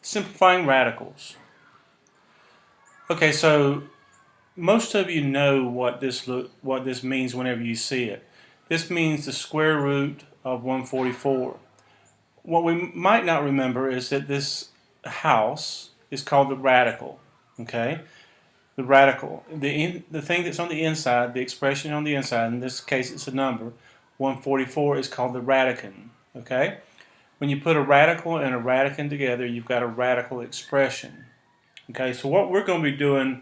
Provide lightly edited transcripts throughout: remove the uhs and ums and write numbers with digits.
Simplifying radicals. Okay, so most of you know what this means whenever you see it. This means the square root of 144. What we might not remember is that this house is called the radical. Okay, the radical, the thing that's on the inside, the expression on the inside. In this case, it's a number. 144 is called the radicand. Okay, when you put a radical and a radicand together, you've got a radical expression. Okay, so what we're going to be doing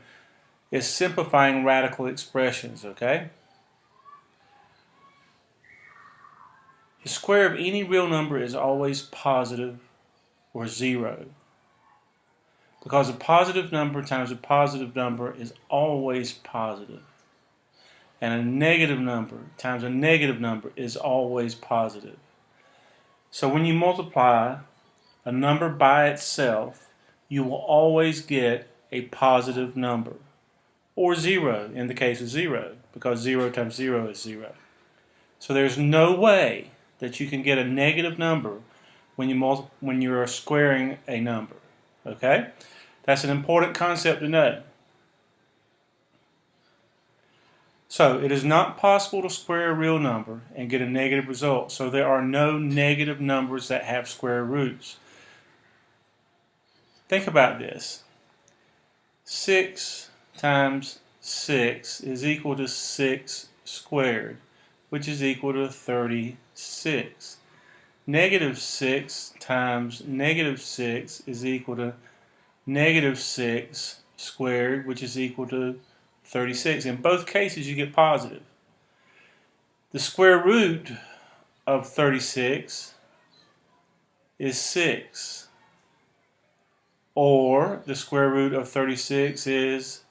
is simplifying radical expressions. Okay, the square of any real number is always positive or zero, because a positive number times a positive number is always positive, and a negative number times a negative number is always positive. So when you multiply a number by itself, you will always get a positive number, or zero in the case of zero, because 0 times 0 is 0. So there's no way that you can get a negative number when you're squaring a number. Okay? That's an important concept to know. So it is not possible to square a real number and get a negative result. So there are no negative numbers that have square roots. Think about this. 6 times 6 is equal to 6 squared, which is equal to 36. Negative 6 times negative 6 is equal to negative 6 squared, which is equal to 36. In both cases, you get positive. The square root of 36 is 6. Or the square root of 36 is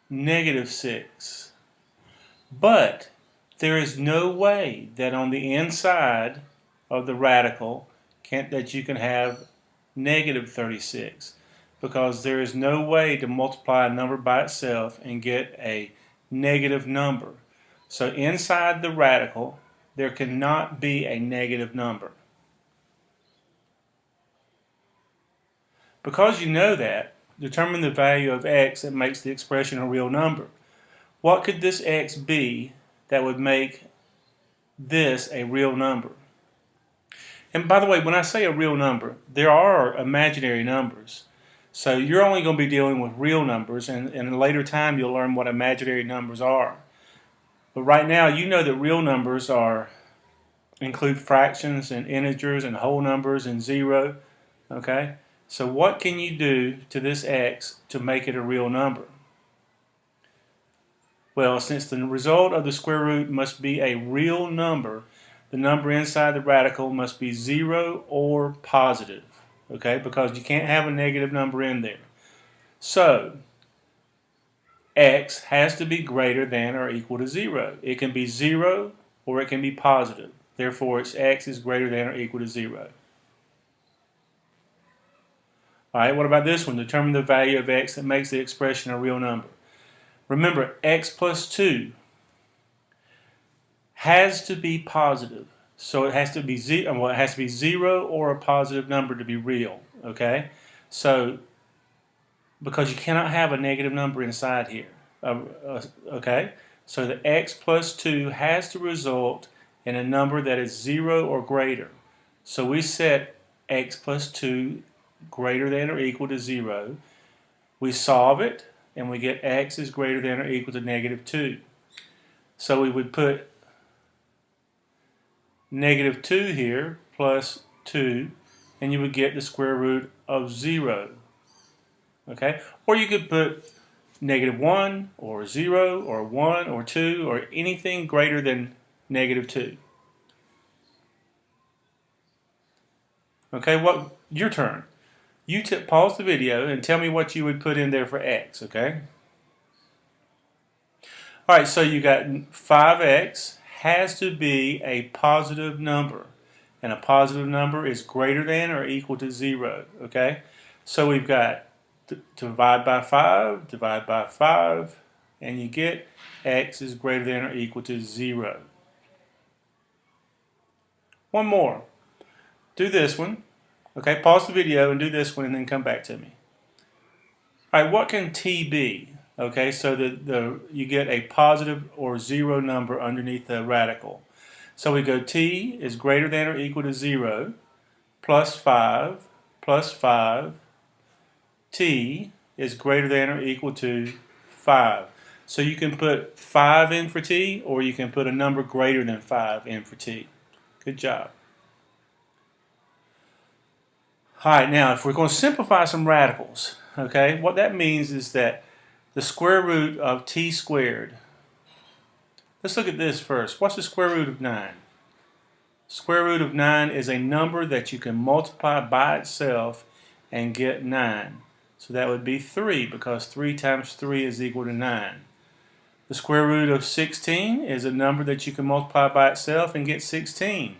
negative 6. But there is no way that on the inside of the radical that you can have negative 36, because there is no way to multiply a number by itself and get a negative number. So inside the radical, there cannot be a negative number. Because you know that, determine the value of x that makes the expression a real number. What could this x be that would make this a real number? And by the way, when I say a real number, there are imaginary numbers. So you're only going to be dealing with real numbers, and in a later time you'll learn what imaginary numbers are. But right now you know that real numbers include fractions and integers and whole numbers and zero. Okay? So what can you do to this x to make it a real number? Well, since the result of the square root must be a real number, the number inside the radical must be 0 or positive. Okay, because you can't have a negative number in there. So x has to be greater than or equal to 0. It can be 0 or it can be positive. Therefore, its x is greater than or equal to 0. Alright, what about this one? Determine the value of x that makes the expression a real number. Remember, x plus 2 has to be positive. So it has to be it has to be 0 or a positive number to be real. Okay? So, because you cannot have a negative number inside here. Okay? So the x plus 2 has to result in a number that is 0 or greater. So we set x plus 2 greater than or equal to 0. We solve it, and we get x is greater than or equal to negative 2. So we would put negative 2 here plus 2, and you would get the square root of 0. Okay? Or you could put negative 1 or 0 or 1 or 2 or anything greater than negative 2. Okay, your turn. You pause the video and tell me what you would put in there for x, okay? Alright, so you got 5x has to be a positive number. And a positive number is greater than or equal to 0, okay? So we've got divide by 5, and you get x is greater than or equal to 0. One more. Do this one. Okay, pause the video and do this one and then come back to me. All right, what can t be? Okay, so you get a positive or zero number underneath the radical. So we go t is greater than or equal to 0 plus 5 plus 5. T is greater than or equal to 5. So you can put 5 in for t, or you can put a number greater than 5 in for t. Good job. All right, now if we're going to simplify some radicals, okay, what that means is that the square root of t squared, let's look at this first. What's the square root of 9? Square root of 9 is a number that you can multiply by itself and get 9. So that would be 3, because 3 times 3 is equal to 9. The square root of 16 is a number that you can multiply by itself and get 16.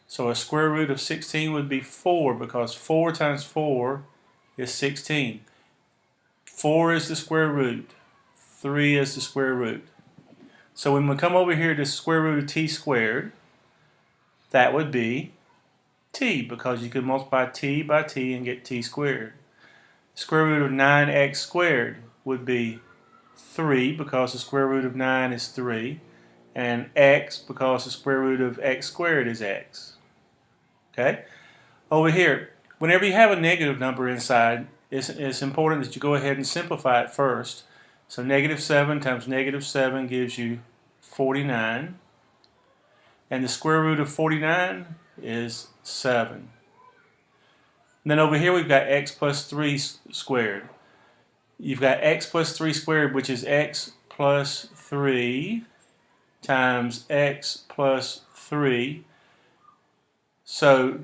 So a square root of 16 would be 4, because 4 times 4 is 16. 4 is the square root. 3 is the square root. So when we come over here to square root of t squared, that would be t, because you can multiply t by t and get t squared. Square root of 9x squared would be 3, because the square root of 9 is 3, and x, because the square root of x squared is x. Okay? Over here, whenever you have a negative number inside, it's important that you go ahead and simplify it first. So negative 7 times negative 7 gives you 49, and the square root of 49 is 7. And then over here we've got x plus 3 squared. You've got x plus 3 squared, which is x plus 3 times x plus 3. So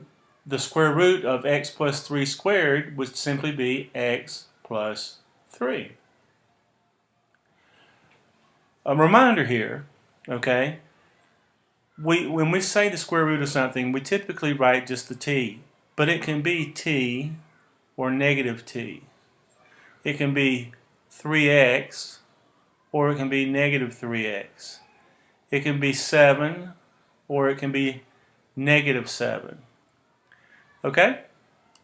the square root of x plus 3 squared would simply be x plus 3. A reminder here, okay, when we say the square root of something, we typically write just the t, but it can be t or negative t. It can be 3x, or it can be negative 3x. It can be 7, or it can be negative 7. Okay?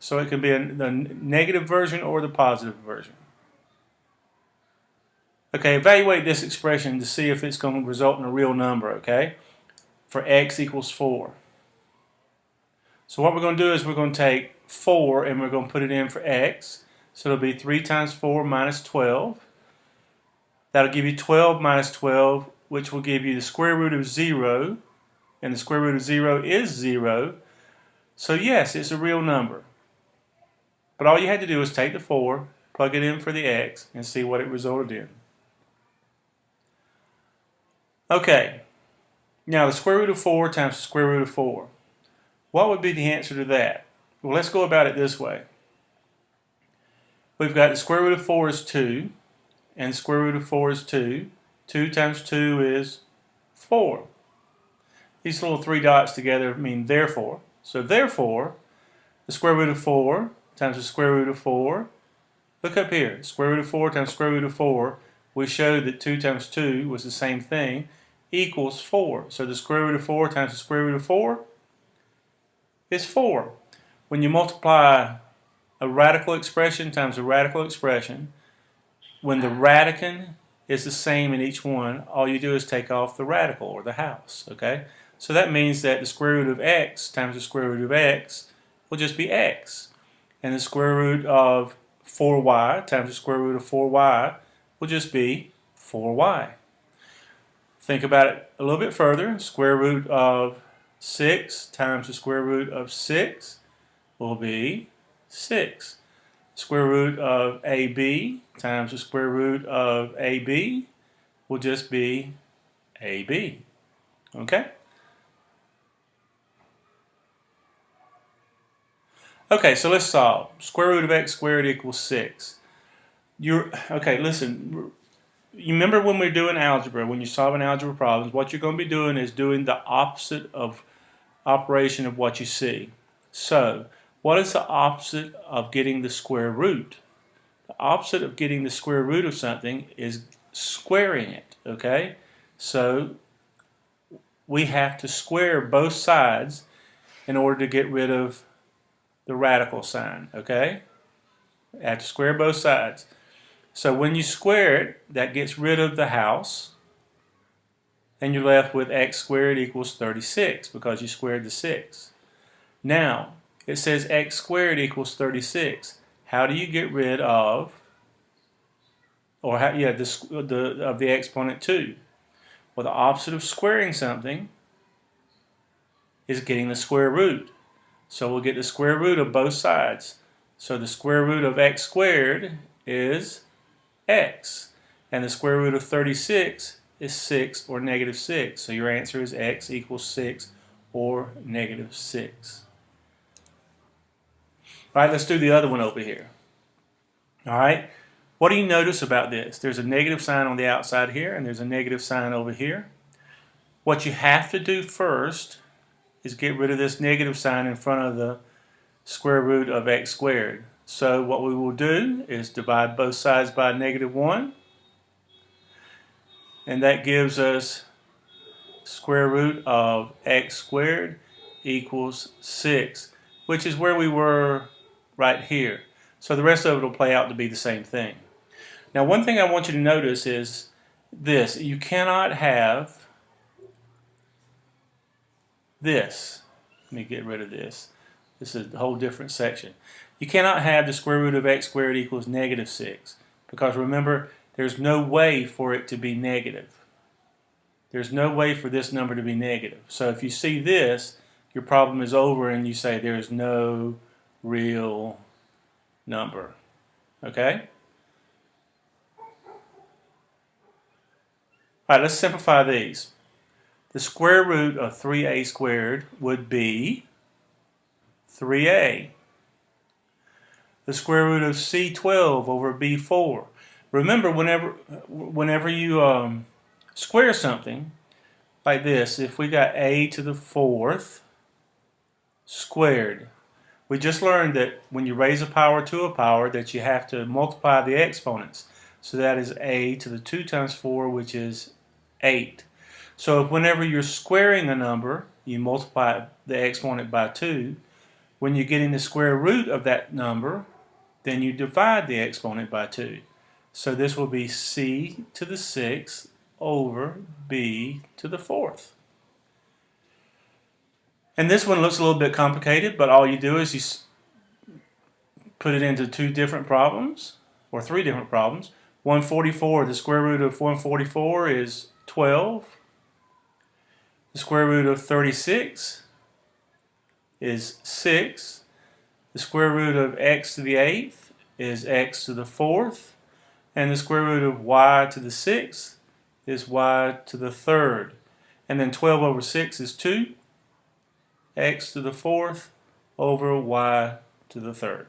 So it can be the negative version or the positive version. Okay, evaluate this expression to see if it's going to result in a real number, okay? For x equals 4. So what we're going to do is we're going to take 4 and we're going to put it in for x. So it'll be 3 times 4 minus 12. That'll give you 12 minus 12, which will give you the square root of 0. And the square root of 0 is 0. So yes, it's a real number. But all you had to do was take the 4, plug it in for the x, and see what it resulted in. Okay, now the square root of 4 times the square root of 4. What would be the answer to that? Well, let's go about it this way. We've got the square root of 4 is 2, and the square root of 4 is 2. 2 times 2 is 4. These little 3 dots together mean therefore. So therefore, the square root of 4 times the square root of 4. Look up here. Square root of 4 times square root of 4. We showed that 2 times 2 was the same thing, equals 4. So the square root of 4 times the square root of 4 is 4. When you multiply a radical expression times a radical expression, when the radicand is the same in each one, all you do is take off the radical, or the house, okay? So that means that the square root of x times the square root of x will just be x. And the square root of 4y times the square root of 4y will just be 4y. Think about it a little bit further. Square root of 6 times the square root of 6 will be 6. Square root of AB times the square root of AB will just be AB. Okay? Okay, so let's solve. Square root of x squared equals 6. Okay, listen. You remember when we're doing algebra, when you're solving algebra problems, what you're going to be doing is doing the opposite of operation of what you see. So, what is the opposite of getting the square root? The opposite of getting the square root of something is squaring it, okay? So, we have to square both sides in order to get rid of the radical sign, okay? I have to square both sides. So when you square it, that gets rid of the house, and you're left with x squared equals 36 because you squared the 6. Now, it says x squared equals 36. How do you get rid of, or how, yeah, of the exponent 2? Well, the opposite of squaring something is getting the square root. So we'll get the square root of both sides. So the square root of x squared is x. And the square root of 36 is 6 or negative 6. So your answer is x equals 6 or negative 6. All right, let's do the other one over here. All right, what do you notice about this? There's a negative sign on the outside here, and there's a negative sign over here. What you have to do first is get rid of this negative sign in front of the square root of x squared. So what we will do is divide both sides by -1, and that gives us square root of x squared equals 6, which is where we were right here. So the rest of it will play out to be the same thing. Now, one thing I want you to notice is this. You cannot have this. Let me get rid of this. This is a whole different section. You cannot have the square root of x squared equals -6, because remember, there's no way for it to be negative. There's no way for this number to be negative. So if you see this, your problem is over and you say there's no real number. Okay? All right, let's simplify these. The square root of 3a squared would be 3a. The square root of c12 over b4. Remember, whenever you square something like this, if we got a to the 4th squared, we just learned that when you raise a power to a power, that you have to multiply the exponents. So that is a to the 2 times 4, which is 8. So whenever you're squaring a number, you multiply the exponent by 2. When you're getting the square root of that number, then you divide the exponent by 2. So this will be c to the 6th over b to the 4th. And this one looks a little bit complicated, but all you do is you put it into 2 different problems, or 3 different problems. 144, the square root of 144 is 12. The square root of 36 is 6. The square root of x to the 8th is x to the 4th. And the square root of y to the 6th is y to the 3rd. And then 12 over 6 is 2. X to the 4th over y to the 3rd.